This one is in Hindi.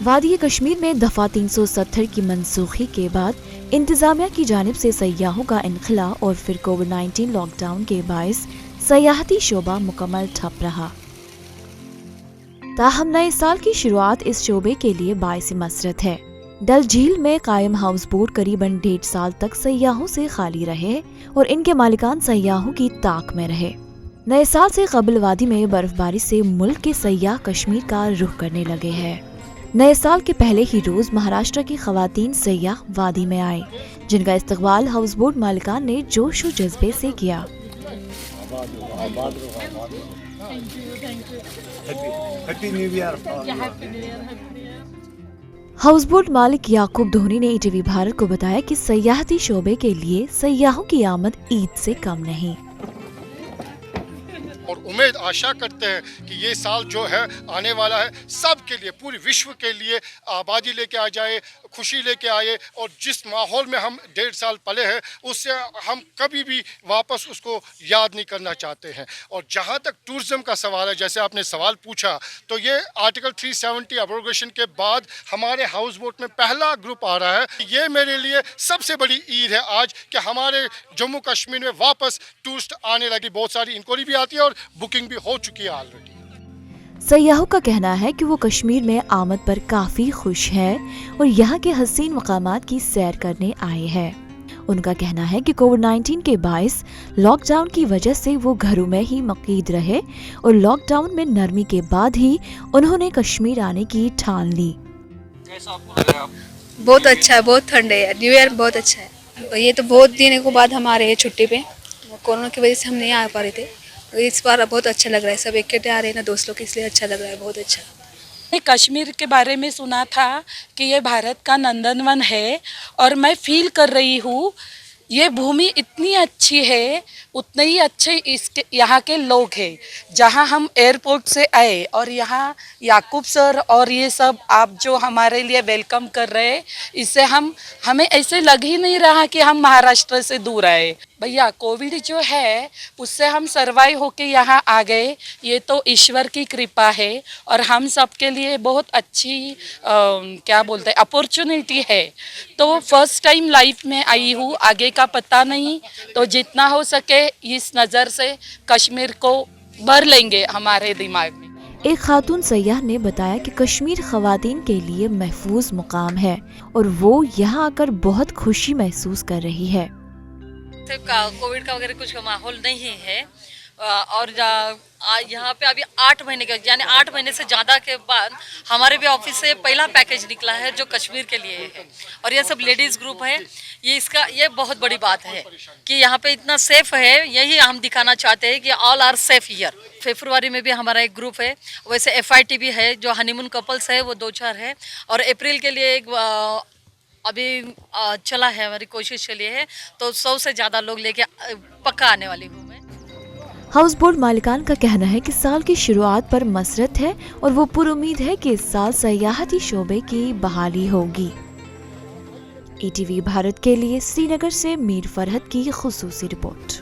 वादी कश्मीर में दफा 370 की मनसूखी के बाद इंतजामिया की जानिब से सयाहों का इनखला और फिर कोविड-19 लॉकडाउन के बायस सयाहती शोबा मुकम्मल ठप रहा। ताहम नए साल की शुरुआत इस शोबे के लिए बायस मसरत है। डल झील में कायम हाउस बोट करीबन 1.5 साल तक सयाहों से खाली रहे और इनके मालिकान सयाहों की ताक में रहे। नए साल से कबल वादी में बर्फबारी से मुल्क के सयाह कश्मीर का रुख करने लगे हैं। नए साल के पहले ही रोज महाराष्ट्र की खवातीन सयाह वादी में आए, जिनका इस्तकबाल हाउस बोट मालिकान ने जोश और जज्बे से किया। हाउस बोट मालिक याकूब धोनी ने ईटीवी भारत को बताया कि सयाहती शोबे के लिए सयाहों की आमद ईद से कम नहीं और उम्मीद आशा करते हैं कि ये साल जो है आने वाला है सब के लिए, पूरे विश्व के लिए आबादी लेके आ जाए, खुशी लेके आए। और जिस माहौल में हम 1.5 साल पले हैं उससे हम कभी भी वापस उसको याद नहीं करना चाहते हैं। और जहाँ तक टूरिज़्म का सवाल है, जैसे आपने सवाल पूछा, तो ये आर्टिकल 370 एब्रोगेशन के बाद हमारे हाउस बोट में पहला ग्रुप आ रहा है। ये मेरे लिए सबसे बड़ी ईद है आज कि हमारे जम्मू कश्मीर में वापस टूरिस्ट आने लगी। बहुत सारी इंक्वायरी भी आती है और बुकिंग भी हो चुकी है ऑलरेडी। सयाहों का कहना है कि वो कश्मीर में आमद पर काफी खुश है और यहाँ के हसीन मकामात की सैर करने आए हैं। उनका कहना है कि कोविड-19 के बायस लॉकडाउन की वजह से वो घरों में ही मकीद रहे और लॉकडाउन में नरमी के बाद ही उन्होंने कश्मीर आने की ठान ली। बहुत अच्छा है, बहुत ठंड है, न्यू ईयर बहुत अच्छा है। ये तो बहुत दिनों के बाद हम आ रहे हैं छुट्टी पे, कोरोना की वजह से हम नहीं आ पा रहे थे। इस बार बहुत अच्छा लग रहा है, सब इकट्ठे आ रहे हैं ना दोस्त लोग, इसलिए अच्छा लग रहा है, बहुत अच्छा। मैं कश्मीर के बारे में सुना था कि ये भारत का नंदनवन है और मैं फील कर रही हूँ ये भूमि इतनी अच्छी है, उतने ही अच्छे इसके यहाँ के लोग हैं। जहाँ हम एयरपोर्ट से आए और यहाँ याकूब सर और ये सब आप जो हमारे लिए वेलकम कर रहे हैं, इससे हमें ऐसे लग ही नहीं रहा कि हम महाराष्ट्र से दूर आए। भैया कोविड जो है उससे हम सर्वाइव होके यहाँ आ गए, ये तो ईश्वर की कृपा है और हम सब के लिए बहुत अच्छी क्या बोलते हैं अपॉर्चुनिटी है। तो फर्स्ट टाइम लाइफ में आई हूँ, आगे का पता नहीं, तो जितना हो सके इस नज़र से कश्मीर को भर लेंगे हमारे दिमाग में। एक खातून सयाह ने बताया कि कश्मीर खवातीन के लिए महफूज मुकाम है और वो यहाँ आकर बहुत खुशी महसूस कर रही है। कोविड का वगैरह कुछ माहौल नहीं है और यहाँ पे अभी 8 महीने का, यानी 8 महीने से ज़्यादा के बाद हमारे भी ऑफिस से पहला पैकेज निकला है जो कश्मीर के लिए है और ये सब लेडीज़ ग्रुप है। ये बहुत बड़ी बात है कि यहाँ पे इतना सेफ है, यही हम दिखाना चाहते हैं कि ऑल आर सेफ हियर। फरवरी में भी हमारा एक ग्रुप है, वैसे FIT भी है, जो हनीमून कपल्स है वो 2-4 है और अप्रैल के लिए एक अभी चला है, हमारी कोशिश चली है, तो 100 से ज़्यादा लोग लेके पक्का आने वाली हूँ मैं। हाउस बोट मालिकान का कहना है कि साल की शुरुआत पर मसरत है और वो पुरुमीद है कि इस साल सयाहती शोबे की बहाली होगी। ईटीवी भारत के लिए श्रीनगर से मीर फरहत की खुसूसी रिपोर्ट।